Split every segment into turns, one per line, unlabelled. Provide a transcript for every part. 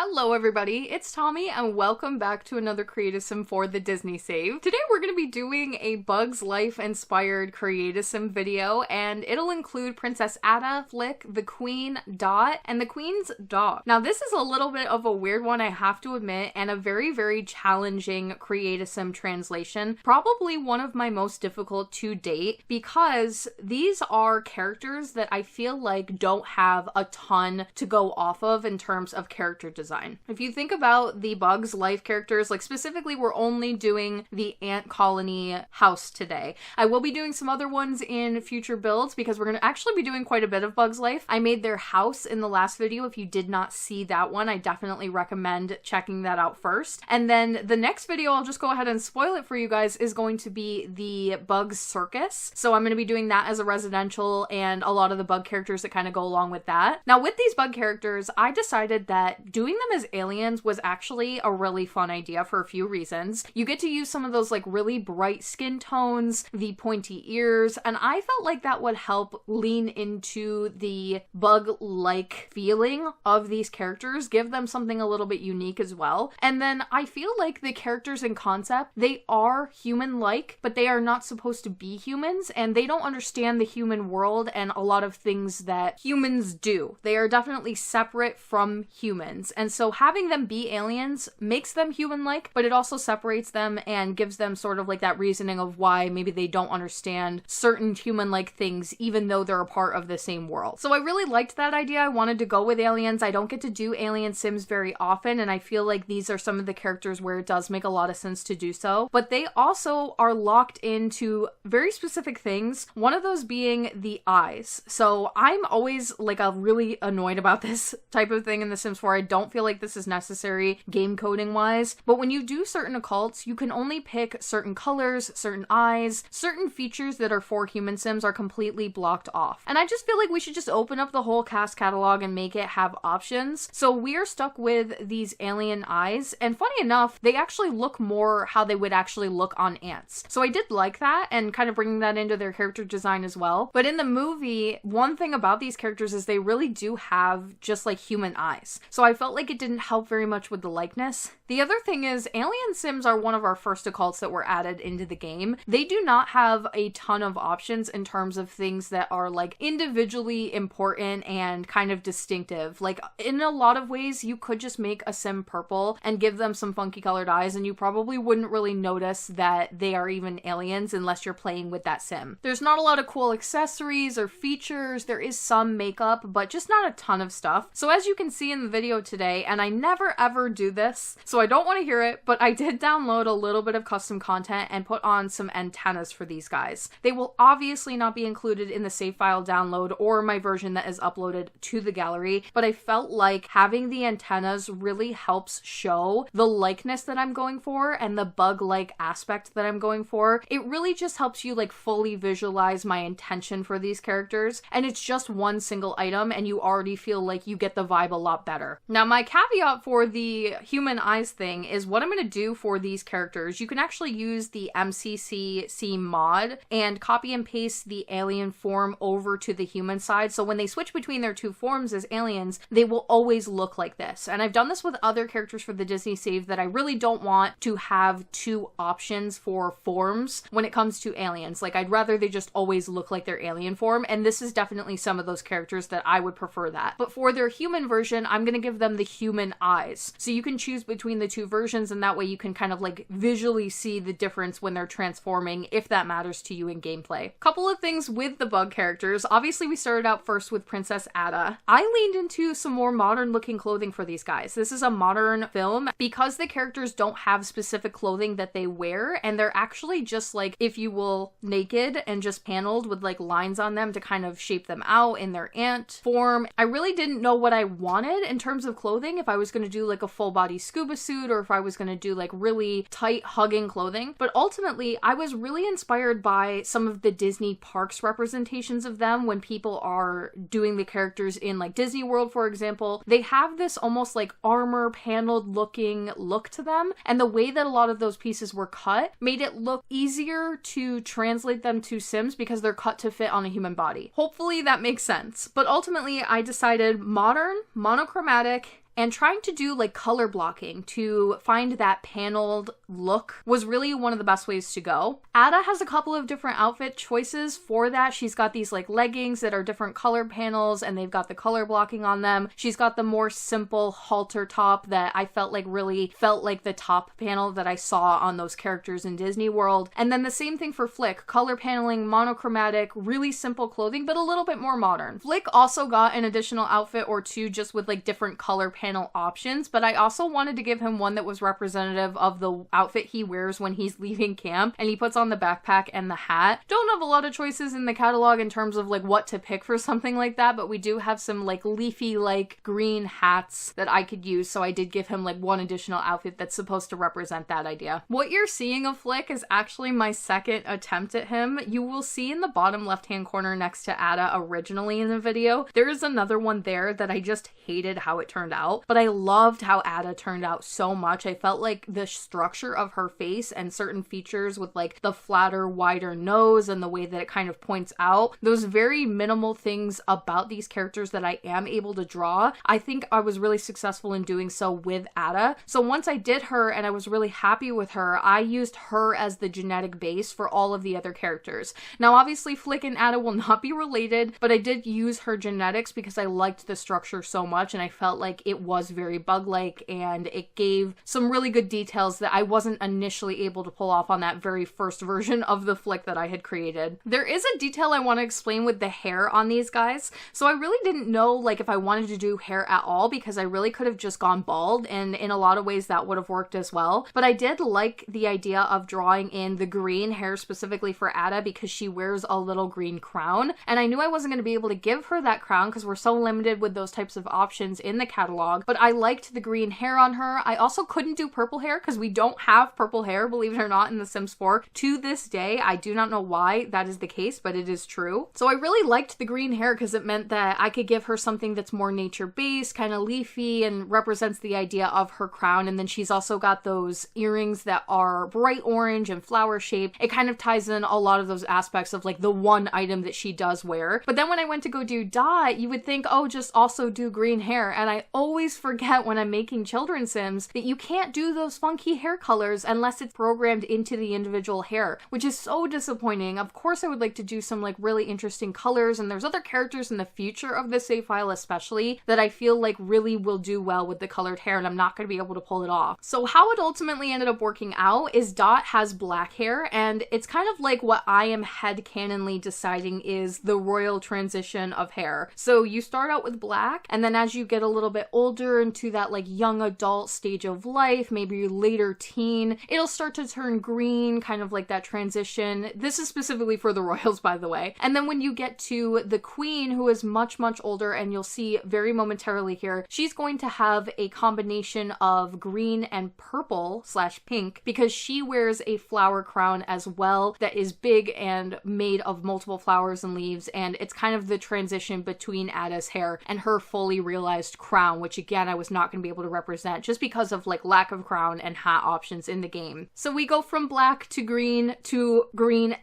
Hello everybody, it's Tommy and welcome back to another Creative Sim for the Disney Save. Today we're going to be doing a Bugs Life inspired Creative Sim video, and it'll include Princess Atta, Flik, the Queen, Dot, and the Queen's dog. Now this is a little bit of a weird one, I have to admit, and a very challenging Creative Sim translation. Probably one of my most difficult to date because these are characters that I feel like don't have a ton to go off of in terms of character design. If you think about the Bugs Life characters, like specifically we're only doing the ant colony house today. I will be doing some other ones in future builds because we're going to actually be doing quite a bit of Bugs Life. I made their house in the last video. If you did not see that one, I definitely recommend checking that out first. And then the next video, I'll just go ahead and spoil it for you guys, is going to be the Bugs Circus. So I'm going to be doing that as a residential and a lot of the bug characters that kind of go along with that. Now with these bug characters, I decided that doing them as aliens was actually a really fun idea for a few reasons. You get to use some of those like really bright skin tones, the pointy ears, and I felt like that would help lean into the bug-like feeling of these characters, give them something a little bit unique as well. And then I feel like the characters in concept, they are human-like, but they are not supposed to be humans, and they don't understand the human world and a lot of things that humans do. They are definitely separate from humans, and so having them be aliens makes them human-like, but it also separates them and gives them sort of like that reasoning of why maybe they don't understand certain human-like things even though they're a part of the same world. So I really liked that idea. I wanted to go with aliens. I don't get to do alien sims very often, and I feel like these are some of the characters where it does make a lot of sense to do so, but they also are locked into very specific things, one of those being the eyes. So I'm always like really annoyed about this type of thing in The Sims 4. I don't feel like this is necessary game coding wise, but when you do certain occults, you can only pick certain colors, certain eyes, certain features that are for human sims are completely blocked off. And I just feel like we should just open up the whole CAS catalog and make it have options. So we're stuck with these alien eyes, and funny enough, they actually look more how they would actually look on ants. So I did like that and kind of bringing that into their character design as well. But in the movie, one thing about these characters is they really do have just like human eyes. So I felt like it didn't help very much with the likeness. The other thing is alien sims are one of our first occults that were added into the game. They do not have a ton of options in terms of things that are like individually important and kind of distinctive. Like in a lot of ways, you could just make a sim purple and give them some funky colored eyes and you probably wouldn't really notice that they are even aliens unless you're playing with that sim. There's not a lot of cool accessories or features. There is some makeup, but just not a ton of stuff. So as you can see in the video today, and I never ever do this, so I don't want to hear it, but I did download a little bit of custom content and put on some antennas for these guys. They will obviously not be included in the save file download or my version that is uploaded to the gallery, but I felt like having the antennas really helps show the likeness that I'm going for and the bug-like aspect that I'm going for. It really just helps you like fully visualize my intention for these characters, and it's just one single item and you already feel like you get the vibe a lot better. Now my caveat for the human eyes thing is what I'm going to do for these characters. You can actually use the MCC mod and copy and paste the alien form over to the human side, so when they switch between their two forms as aliens, they will always look like this. And I've done this with other characters for the Disney Save that I really don't want to have two options for forms when it comes to aliens. Like I'd rather they just always look like their alien form, and this is definitely some of those characters that I would prefer that. But for their human version, I'm going to give them the human eyes. So you can choose between the two versions, and that way you can kind of like visually see the difference when they're transforming, if that matters to you in gameplay. Couple of things with the bug characters. Obviously we started out first with Princess Atta. I leaned into some more modern looking clothing for these guys. This is a modern film because the characters don't have specific clothing that they wear, and they're actually just like, if you will, naked and just paneled with like lines on them to kind of shape them out in their ant form. I really didn't know what I wanted in terms of clothing, if I was going to do like a full body scuba suit or if I was going to do like really tight hugging clothing. But ultimately I was really inspired by some of the Disney parks representations of them when people are doing the characters in like Disney World, for example. They have this almost like armor paneled looking look to them, and the way that a lot of those pieces were cut made it look easier to translate them to Sims because they're cut to fit on a human body. Hopefully that makes sense. But ultimately I decided modern, monochromatic, and trying to do like color blocking to find that paneled look was really one of the best ways to go. Atta has a couple of different outfit choices for that. She's got these like leggings that are different color panels and they've got the color blocking on them. She's got the more simple halter top that I felt like really felt like the top panel that I saw on those characters in Disney World. And then the same thing for Flik, color paneling, monochromatic, really simple clothing, but a little bit more modern. Flik also got an additional outfit or two just with like different color panel options, but I also wanted to give him one that was representative of the outfit he wears when he's leaving camp and he puts on the backpack and the hat. Don't have a lot of choices in the catalog in terms of like what to pick for something like that, but we do have some like leafy like green hats that I could use, so I did give him like one additional outfit that's supposed to represent that idea. What you're seeing of Flik is actually my second attempt at him. You will see in the bottom left hand corner next to Atta originally in the video, there is another one there that I just hated how it turned out, but I loved how Atta turned out so much. I felt like the structure of her face and certain features with like the flatter, wider nose and the way that it kind of points out, those very minimal things about these characters that I am able to draw, I think I was really successful in doing so with Atta. So once I did her and I was really happy with her, I used her as the genetic base for all of the other characters. Now obviously Flik and Atta will not be related, but I did use her genetics because I liked the structure so much and I felt like it was very bug-like and it gave some really good details that I wasn't initially able to pull off on that very first version of the Flik that I had created. There is a detail I want to explain with the hair on these guys. So I really didn't know like if I wanted to do hair at all because I really could have just gone bald, and in a lot of ways that would have worked as well. But I did like the idea of drawing in the green hair specifically for Atta because she wears a little green crown, and I knew I wasn't going to be able to give her that crown because we're so limited with those types of options in the catalog, but I liked the green hair on her. I also couldn't do purple hair because we don't have purple hair, believe it or not, in The Sims 4 to this day. I do not know why that is the case, but it is true. So I really liked the green hair because it meant that I could give her something that's more nature-based, kind of leafy, and represents the idea of her crown. And then she's also got those earrings that are bright orange and flower shaped. It kind of ties in a lot of those aspects of like the one item that she does wear. But then when I went to go do Dot, you would think, oh, just also do green hair. And I always forget when I'm making children's Sims that you can't do those funky hair colors unless it's programmed into the individual hair, which is so disappointing. Of course, I would like to do some like really interesting colors, and there's other characters in the future of the save file especially that I feel like really will do well with the colored hair, and I'm not going to be able to pull it off. So how it ultimately ended up working out is Dot has black hair, and it's kind of like what I am headcanonly deciding is the royal transition of hair. So you start out with black, and then as you get a little bit older into that like young adult stage of life, maybe later teen, it'll start to turn green, kind of like that transition. This is specifically for the royals, by the way. And then when you get to the queen, who is much, much older, and you'll see very momentarily here, she's going to have a combination of green and purple / pink because she wears a flower crown as well that is big and made of multiple flowers and leaves, and it's kind of the transition between Atta's hair and her fully realized crown, which again I was not going to be able to represent just because of like lack of crown and hat options in the game. So we go from black to green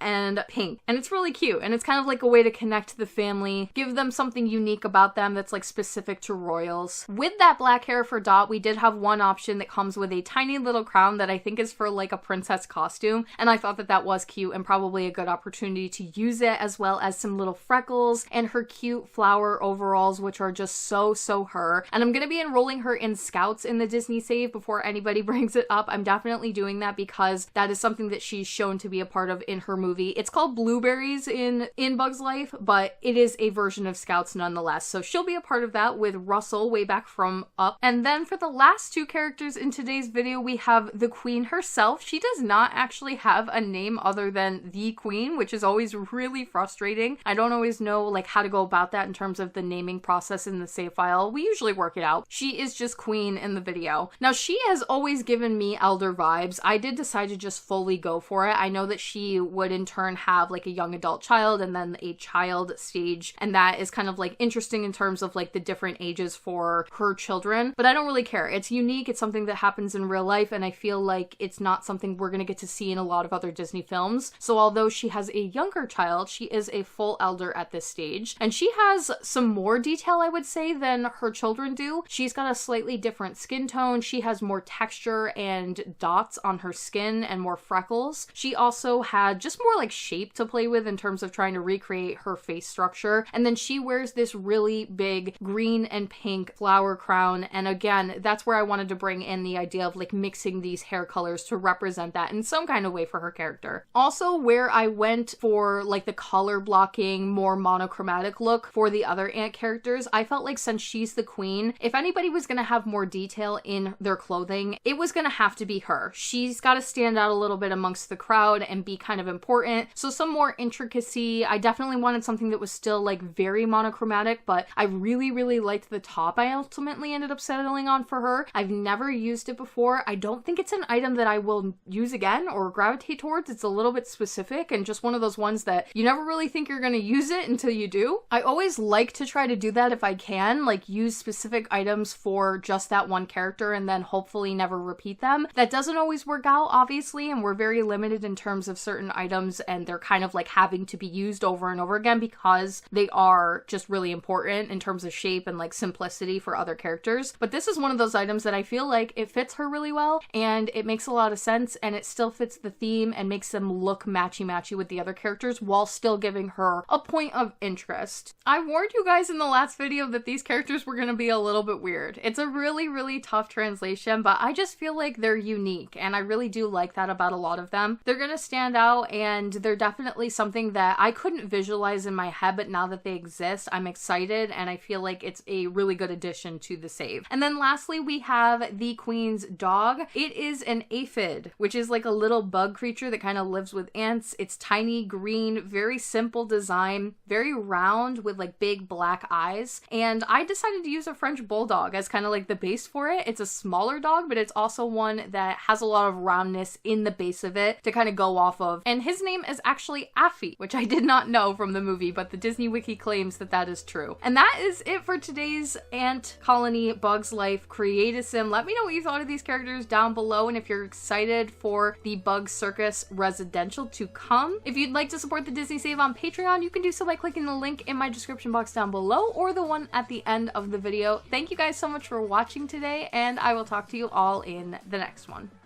and pink, and it's really cute, and it's kind of like a way to connect the family, give them something unique about them that's like specific to royals. With that black hair for Dot, we did have one option that comes with a tiny little crown that I think is for like a princess costume, and I thought that that was cute and probably a good opportunity to use it, as well as some little freckles and her cute flower overalls, which are just so her. And I'm gonna be enrolling her in Scouts in the Disney save before anybody brings it up. I'm definitely doing that because that is something that she's shown to be a part of in her movie. It's called Blueberries in Bug's Life, but it is a version of Scouts nonetheless. So she'll be a part of that with Russell way back from Up. And then for the last two characters in today's video, we have the Queen herself. She does not actually have a name other than the Queen, which is always really frustrating. I don't always know like how to go about that in terms of the naming process in the save file. We usually work it out. She is just Queen in the video. Now, she has always given me elder vibes. I did decide to just fully go for it. I know that she would in turn have like a young adult child and then a child stage, and that is kind of like interesting in terms of like the different ages for her children, but I don't really care. It's unique. It's something that happens in real life, and I feel like it's not something we're gonna get to see in a lot of other Disney films. So although she has a younger child, she is a full elder at this stage, and she has some more detail, I would say, than her children do. She's got a slightly different skin tone. She has more texture and dots on her skin and more freckles. She also had just more like shape to play with in terms of trying to recreate her face structure. And then she wears this really big green and pink flower crown. And again, that's where I wanted to bring in the idea of like mixing these hair colors to represent that in some kind of way for her character. Also, where I went for like the color blocking, more monochromatic look for the other ant characters, I felt like since she's the queen, if anybody was going to have more detail in their clothing, it was going to have to be her. She's got to stand out a little bit amongst the crowd and be kind of important. So some more intricacy. I definitely wanted something that was still like very monochromatic, but I really liked the top I ultimately ended up settling on for her. I've never used it before. I don't think it's an item that I will use again or gravitate towards. It's a little bit specific and just one of those ones that you never really think you're going to use it until you do. I always like to try to do that if I can, like use specific items for just that one character and then hopefully never repeat them. That doesn't always work out, obviously, and we're very limited in terms of certain items and they're kind of like having to be used over and over again because they are just really important in terms of shape and like simplicity for other characters. But this is one of those items that I feel like it fits her really well and it makes a lot of sense and it still fits the theme and makes them look matchy-matchy with the other characters while still giving her a point of interest. I warned you guys in the last video that these characters were going to be a little bit weird. It's a really tough translation, but I just feel like they're unique and I really do like that about a lot of them. They're going to stand out and they're definitely something that I couldn't visualize in my head, but now that they exist, I'm excited and I feel like it's a really good addition to the save. And then lastly, we have the Queen's dog. It is an aphid, which is like a little bug creature that kind of lives with ants. It's tiny, green, very simple design, very round with like big black eyes. And I decided to use a French bulldog as kind of like the base for it. It's a smaller dog, but it's also one that has a lot of roundness in the base of it to kind of go off of. And his name is actually Affy, which I did not know from the movie, but the Disney Wiki claims that that is true. And that is it for today's Ant Colony Bugs Life Create-A-Sim. Let me know what you thought of these characters down below and if you're excited for the Bug Circus Residential to come. If you'd like to support the Disney Save on Patreon, you can do so by clicking the link in my description box down below or the one at the end of the video. Thank you guys so much for watching today, and I will talk to you all in the next one.